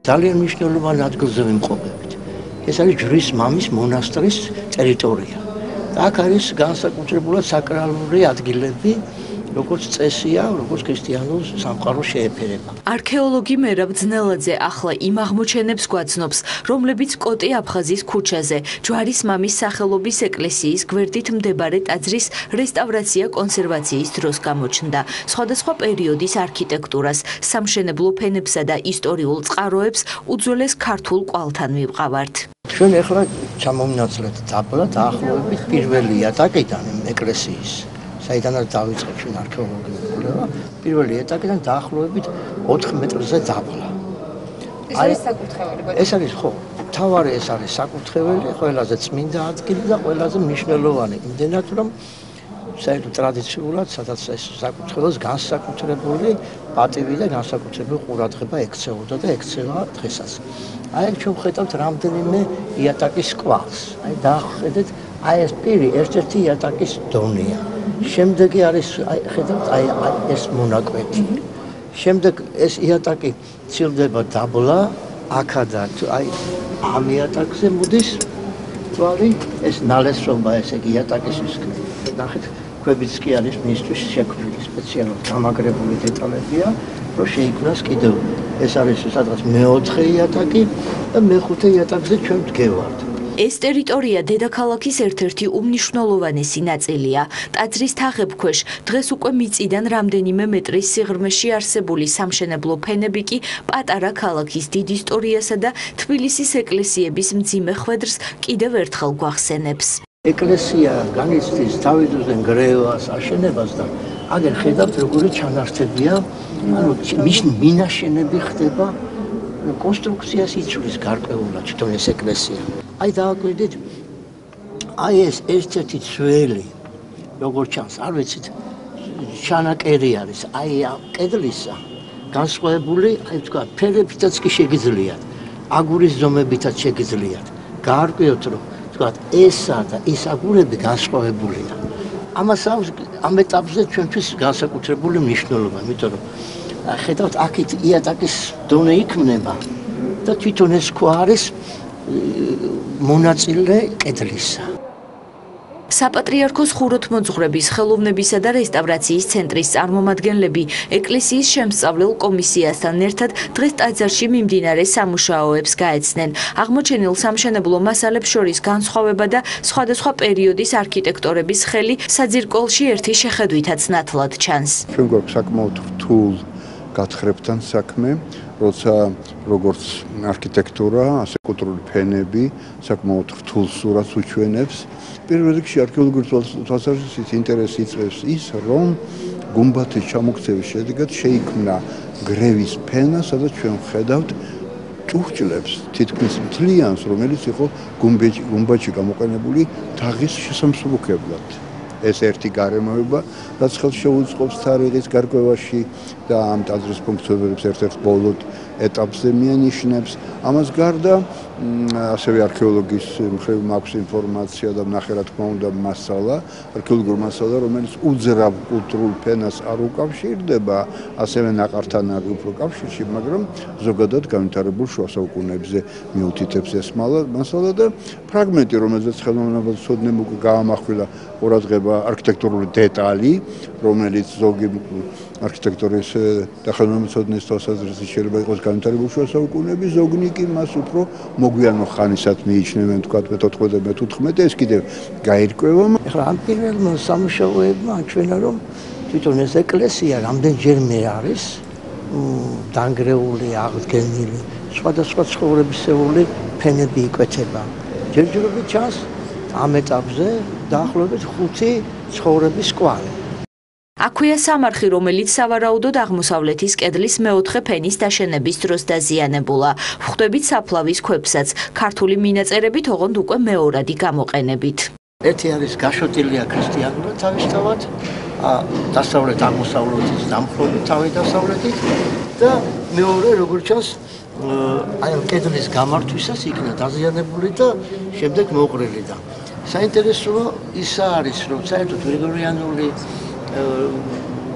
ძალიან მნიშვნელოვან ადგილზე ვიმყოფებით. ეს არის ჯვრის მამის მონასტრის ტერიტორია. აქ არის განსაკუთრებულად საკრალური ადგილები, როგორც წესია, როგორც ქრისტიანულ სამყაროს შეეფერება. არქეოლოგი მერაბ ძნელაძე ახლა იმ აღმოჩენებს გვაცნობს, რომლებიც კოტე აფხაზის ქუჩაზე, ჯვარის მამის სახელობის ეკლესიის გვერდით მდებარე ტაძრის რესტავრაცია კონსერვაციის დროს გამოჩნდა. სხვადასხვა პერიოდის არქიტექტურას, სამშენებლო ფენებსა და ისტორიულ წყაროებს უძველეს ქართულ კვალთან მივყავართ. ჩვენ ახლა ჩამოვინაცვლეთ დაბლა დაახლოებით პირველი იატაკიდან ეკლესიის. საიდანაც დავიწყებ ჩვენ არქეოლოგიური კვლევა, პირველი იატაკიდან დაახლოებით 4 მეტრზე დაბლა. ეს არის საკურთხეველი. ეს არის ხო, თავარი ეს არის საკურთხეველი, ყველაზე წმინდა ადგილი და ყველაზე მნიშვნელოვანი. იმდენად რომ საერთოდ ტრადიციულად სადაც ეს საკურთხეველს განსაკუთრებული პატივი და განსაკუთრებული ყურადღება ექცეოდა და ექცევა დღესაც. აი ჩვენ ვხედავთ რამდენიმე იატაკის კვალს. აი დაახედეთ, აი ეს პირი ერთ-ერთი იატაკის დონეა. შემდეგი არის ხედავთ აი ეს მონაკვეთი. შემდეგ ეს იატაკი ცილდება დაბლა, აქადან აი ამ იატაკზე მოდის თვალი, ეს ნალესობა ესე იგი იატაკისთვის. ნახეთ, ქვებიც კი არის მისთვის შექმნილი სპეციალურად გამაგრებული დეტალებია, რომ შეიქმნას კიდევ ეს არის სადღაც მეოთხე იატაკი და მეხუთე იატაკზე ჩვენ ვდგევართ. ეს ტერიტორია დედაქალაქის ერთ-ერთი უმნიშვნელოვანესი ნაწილია. ტაძრის თაღებქვეშ დღეს უკვე მიწიდან რამდენიმე მეტრის სიღრმეში არსებული სამშენებლო ფენები კი პატარა ქალაქის დიდ ისტორიასა და თბილისის ეკლესიების მძიმე ხვედრს კიდევ ერთხელ გვახსენებს. ეკლესია განიცდის თავიდანვე გრევას, აშენებას და აგერ ხედავთ როგორი ჩანართებია, ანუ მინაშენები ხდება, კონსტრუქციას იცვლის გარკვეულად თვითონ ეს ეკლესია. აი დააკვირდით, აი ეს ერთ-ერთი ძველი, როგორც ჩანს, არ ვიცით, ჩანაკერი არის, აი ამ კედლისა განსხვავებული, აი თქვა, ფერებითაც კი შეგიძლიათ, აგურის ზომებითაც შეგიძლიათ. გაარკვიოთ, რომ თქვა, ესა და ის აგურები განსხვავებულია. ამას აქვს ამ ეტაპზე ჩვენთვის განსაკუთრებული მნიშვნელობა, იმიტომ რომ ხედავთ, აქეთ იატაკის დონე იქმნება და თვითონ ეს ქვა არის მონაწილე კედლისა. საპატრიარქოს ხუროთმოძღვრების, ხელოვნებისა და რესტავრაციის ცენტრის წარმომადგენლები ეკლესიის შემსწავლელ კომისიასთან ერთად დღეს ტაძარში მიმდინარე სამუშაოებს გაეცნენ. აღმოჩენილ სამშენებლო მასალებს შორის განსხვავება და სხვადასხვა პერიოდის არქიტექტორების ხელი საძირკველში ერთი შეხედვითაც ნათლად ჩანს. ჩვენ გვაქვს საკმაოდ რთულ გათხრებთან საქმე, როცა როგორც არქიტექტურა, ასე კულტურული ფენები საკმაოდ რთულ სურათს უჩვენებს. პირველ რიგში არქეოლოგიური თვალსაზრისით ინტერესი იწვევს ის, რომ გუმბათის ჩამოქცევის შედეგად შეიქმნა გრევის ფენა, სადაც ჩვენ ვხედავთ ჭურჭლებს, თითქმის მთლიანს, რომელიც იყო გუმბათში გამოყენებული თაღის შესამსუბუქებლად. ეს ერთი გარემოება, რაც ხელს შეუწყობს თარიღის გარკვევაში და ამ ტაძრის ფუნქციონირებს ერთ-ერთ ბოლო ეტაპზე მიანიშნებს. ამას გარდა ასევე არქეოლოგის მხრივ მაქვს ინფორმაცია და ნახე რა თქმა უნდა მასალა, არქეოლოგიური მასალა, რომელიც უძრავ კულტურულ ფენას არ უკავშირდება, ასევე ნაყართან არ უფრო კავშირში, მაგრამ ზოგადად განვითარებულ შუა საუკუნეებზე მიუთითებს ეს მასალა და ფრაგმენტი, რომელზეც ხელოვნებაცოდნემ უკვე გაამახვილა ყურადღება არქიტექტურული დეტალი, რომელიც ზოგი არქიტექტურის და ხელოვნებაცოდნის თვალსაზრისით შეიძლება იყოს განვითარებული შუა საუკუნეები, ზოგნი კი მას უფრო მოგვიანო ხანისად მიიჩნევენ, თქვათ მე-14 და მე-15, ეს კიდევ გაირკვევა. ეხლა ამ პირველმა სამუშაოებმა აჩვენა, რომ თვითონ ეს ეკლესია რამდენჯერმე არის დანგრეული, აღდგენილი, სხვადასხვა ცხოვრებისეული ფენები იკვეთება. ჯერჯერობით ჩანს ამ ეტაპზე დაახლოებით 5 ცხოვრების კვალი. აქვეა სამარხი, რომელიც სავარაუდოდ აღმოსავლეთის კედლის მეოთხე ფენის დაშენების დროს დაზიანებულა. ვხვდებით საფლავის ქვებსაც, ქართული მინაწერებით ოღონდ უკვე მეორადი გამოყენებით. ერთი არის გაშოტილია ქრისტიანულად თავისთავად, დასავლეთ აღმოსავლეთის დამხრობი თავი დასავლეთით და მეორე როგორც ჩანს აი კედლის გამართვისას იქნა დაზიანებული და შემდეგ მოყრილი და საინტერესოა ის არის, რომ საერთოდ გრიგორიანული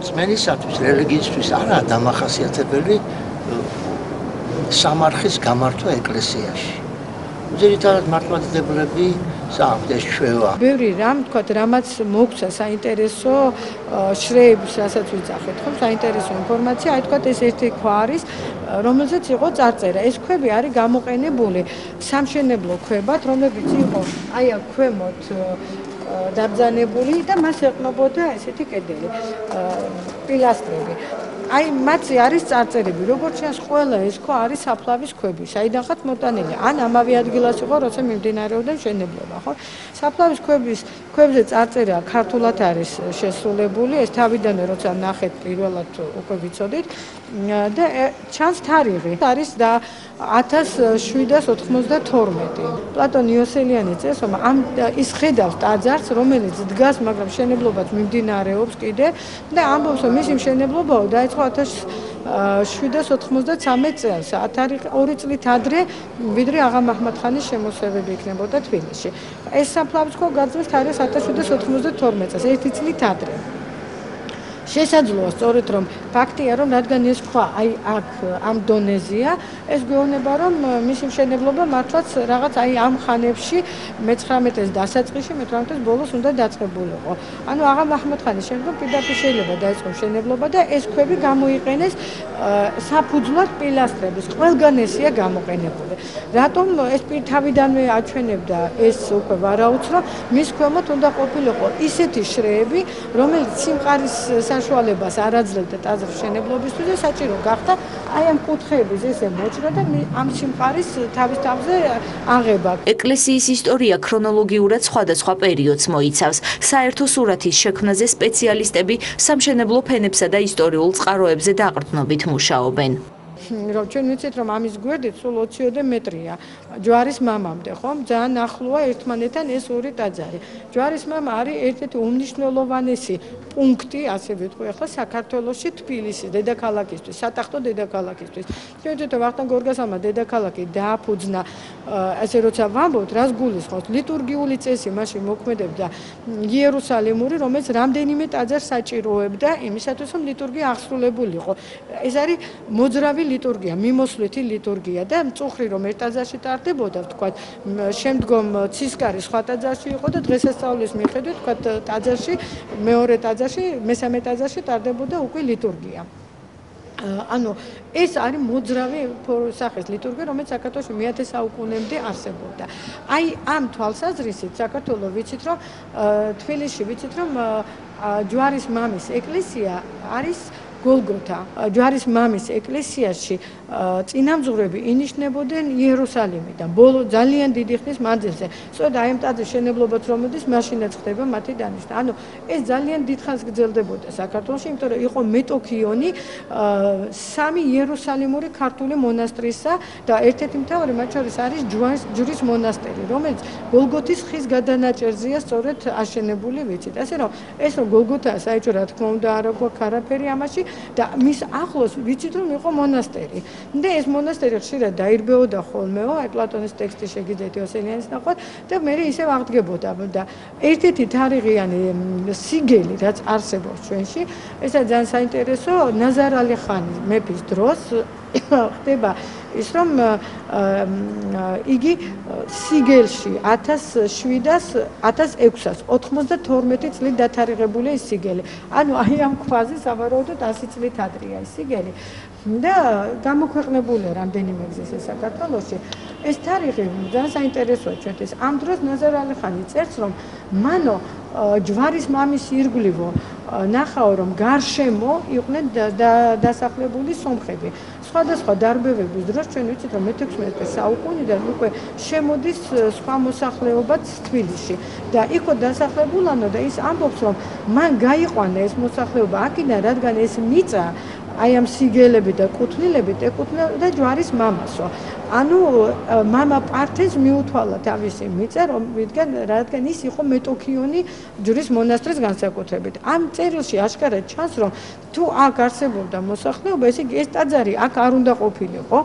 წმენისათვის, რელიგიისთვის არაა დამახასიათებელი სამარხის გამართვა ეკლესიაში. ძირითადად მართლმადიდებლები საერთოდ ეს ჩვევა. ბევრი რამ თქვა, რამაც მოგცა საინტერესო შრეებს, რასაც ვიძახეთ, ხომ, საინტერესო ინფორმაცია, აი თქვა ეს ერთი ქვა არის, რომელზეც იყო წარწერა. ეს ქვები არის გამოყენებული სამშენებლო ქვებად, რომლებიც იყო აი აქ ქვემოთ დაბრძანებული და მას ეყნობოდა ესეთი კედელი, პილასტრები. აი მათი არის წარწერები, როგორც ჩანს, ყველა ეს ქვა არის საფლავის ქვები, საიდანღაც მოტანილი. ან ამავე ადგილას იყო, როცა მიმდინარეობდა მშენებლობა, ხო? საფლავის ქვებზე წარწერა ქართულად არის შესრულებული, ეს თავიდანვე როცა ნახეთ პირველად უკვე ვიცოდით და ჩანს თარიღი. არის და 1792. პლატონ იოსელიანი წერს, რომ ის ხედავს ტაძარს, რომელიც დგას, მაგრამ მშენებლობაც მიმდინარეობს კიდე და ამბობს, რომ მისი მშენებლობაო დაიწყო 1793 წელს, თარიღი 2 წლით ადრე, ვიდრე აღა მაჰმად-ხანის შემოსევები იქნებოდა თბილისში. ეს საფლავის ქვა გაძლევს თარიღს 1792 წელს, 1 წლით ადრე. შესაძლოა სწორედ რომ ფაქტია რომ რადგან ეს ქვა აი აქ ამ დონეზეა, ეს გვეუბნება რომ მისი მშენებლობა მართლაც რაღაც აი ამ ხანებში მე-19-ის დასაწყისში, მე-18-ის ბოლოს უნდა დაწყებულიყო. ანუ აღა მაჰმად-ხანის შემდგომ პირდაპირ შეიძლება დაიწყო მშენებლობა და ეს ქვები გამოიყენეს საფუძვლად პილასტრების. ყველგან ესია გამოყენებული. რატომ ეს თავიდანვე აჩვენებდა ეს უკვე ვარაუცრო, მის ქვემოთ უნდა ყოფილიყო ისეთი შრეები, რომელიც სიმყარის საშუალებას არ აძლევდა ტაძრის მშენებლობისთვის და საჭირო გახდა აი ამ კუთხეების ესე მოჭრა და ამ სიმყარის თავის თავზე აღება. ეკლესიის ისტორია ქრონოლოგიურად სხვადასხვა პერიოდს მოიცავს. საერთო სურათის შექმნაზე სპეციალისტები სამშენებლო ფენებსა და ისტორიულ წყაროებზე დაყრდნობით მუშაობენ. რომ ჩვენ ვიცით რომ ამის გვერდით სულ 20 მეტრია ჯვარის მამამდე, ხომ? ძალიან ახლოა ერთმანეთთან ეს ორი ტაძარი. ჯვარის მამა არის ერთ-ერთი უმნიშვნელოვანესი პუნქტი, ასე ვიტყვი ახლა საქართველოში, თბილისის დედაქალაქისთვის, სატახტო დედაქალაქისთვის. ჩვენ ვიცით რომ ვახტანგ გორგასალმა დედაქალაქი დააფუძნა, ასე როცა ვამბობთ, რას გულისხმობს? ლიტურგიული წესი მაშინ მოქმედებდა იერუსალიმური, რომელიც რამდენიმე ტაძარს საჭიროებდა იმისათვის, რომ ლიტურგია აღსრულებულიყო. ეს არის მოძრავი ლიტურგია, მიმოსვლითი ლიტურგია და მწუხრი რომ ერთ ტაძარში ტარდებოდა, ვთქვათ, შემდგომ ცისკარი სხვა ტაძარში იყო და დღესასწაულის მიხედვით, ვთქვათ, ტაძარში, მეორე ტაძარში, მესამე ტაძარში ტარდებოდა უკვე ლიტურგია. ანუ ეს არის მოძრავი სახის ლიტურგია, რომელიც საქართველოში მე-10 საუკუნემდე არსებობდა. აი ამ თვალსაზრისით საქართველოს ვიცით რომ თბილისში ვიცით რომ ჯვარის მამის ეკლესია არის გოლგოთა. ჯვარის მამის ეკლესიაში წინამძღვრები ინიშნებოდნენ იერუსალიმიდან, ბოლო ძალიან დიდი ხნის მანძილზე. სწორედ აი ამ ტაძრის მშენებლობაც რომელდის მაშინაც ხდება მათი დანიშნა. ანუ ეს ძალიან დიდხანს გრძელდებოდა საქართველოში, იმიტომ რომ იყო მეტოქიონი 3 იერუსალიმური ქართული მონასტრისა და ერთ-ერთი მთავარი მათ შორის არის ჯვრის მონასტერი, რომელიც გოლგოთის ხის გადანაჭერზეა სწორედ აშენებული, ვიცით. ასე რომ ეს რომ გოლგოთაა საერთოდ რა თქმა უნდა არ აქვს არაფერი ამაში და მის ახლოს ვიცით რომ იყო მონასტერი. და ეს მონასტერი ხშირად დაირბეოდა ხოლმეო, აი პლატონის ტექსტი შეგიძლიათ იოსელიანის ნახოთ და მე ისევ აღდგებოდა და ერთ-ერთი თარიღიანი სიგელი რაც არსებობს ჩვენში, ესა ძალიან საინტერესო ნაზარ-ალი ხანის მეფის დროს ხდება ის რომ იგი სიგელში 1692 წლით დათარიღებულია ის სიგელი. ანუ აი ამ ქვაზე სავარაუდოდ 100 წლით ადრეა ის სიგელი. და გამოქვეყნებულია რამდენიმე გზის საქართველოში. ეს თარიღი ძალიან საინტერესოა ჩვენთვის. ამ დროს ნაზარ-ალი ხანი წერს რომ მანო ჯვარის მამის ირგვლივო ნახაო რომ გარშემო იყვნენ დასახლებული სომხები. სხვადასხვა დარბევების დროს ჩვენ ვიცით რომ მე-16 საუკუნიდან უკვე შემოდის სხვა მოსახლეობაც თბილისში და იქო დასახლებულანო და ის ამბობს რომ მან გაიყვანა ეს მოსახლეობა აქედან რადგან ეს მიწა აი ამ სიგელები და კუთვნილებით ეკუთვნოდა ჯვარის მამასო. ანუ მამა პართეს მიუთვალა თავისი მიწა, რადგან ის იყო მეტოქიონი ჯვრის მონასტრის განსაკუთრებით. ამ წერილში აშკარად ჩანს, რომ თუ აქ არსებობდა მოსახლეობა, ესე იგი ეს ტაძარი აქ არ უნდა ყოფილიყო.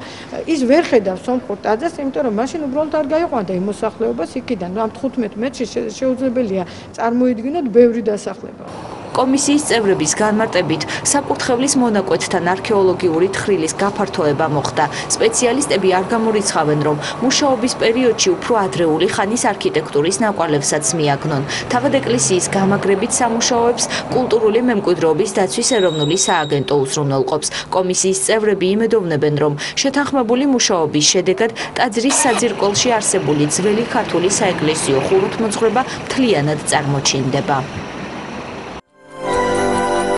ის ვერ ხედავს სომხურ ტაძარს, იმიტომ რომ მაშინ უბრალოდ არ გაიყვანდა იმ მოსახლეობას იქიდან. ამ 15 მეტრში შეუძლებელია წარმოიდგინოთ ბევრი დასახლება. კომისიის წევრების განმარტებით, საკურთხევლის მონაკვეთთან არქეოლოგიური თხრილის გაფართოება მოხდა. სპეციალისტები არ გამორიცხავენ, რომ მუშაობის პერიოდში უფრო ადრეული ხანის არქიტექტურის ნაკვალევსაც მიაგნონ. თავად ეკლესიის გამაგრებით სამუშაოებს კულტურული მემკვიდრეობის დაცვის ეროვნული სააგენტო უზრუნველყოფს. კომისიის წევრები იმედოვნებენ, რომ შეთანხმებული მუშაობის შედეგად ტაძრის საძირკველში არსებული ძველი ქართული საეკლესიო ხუროთმოძღვრება მთლიანად წარმოჩინდება.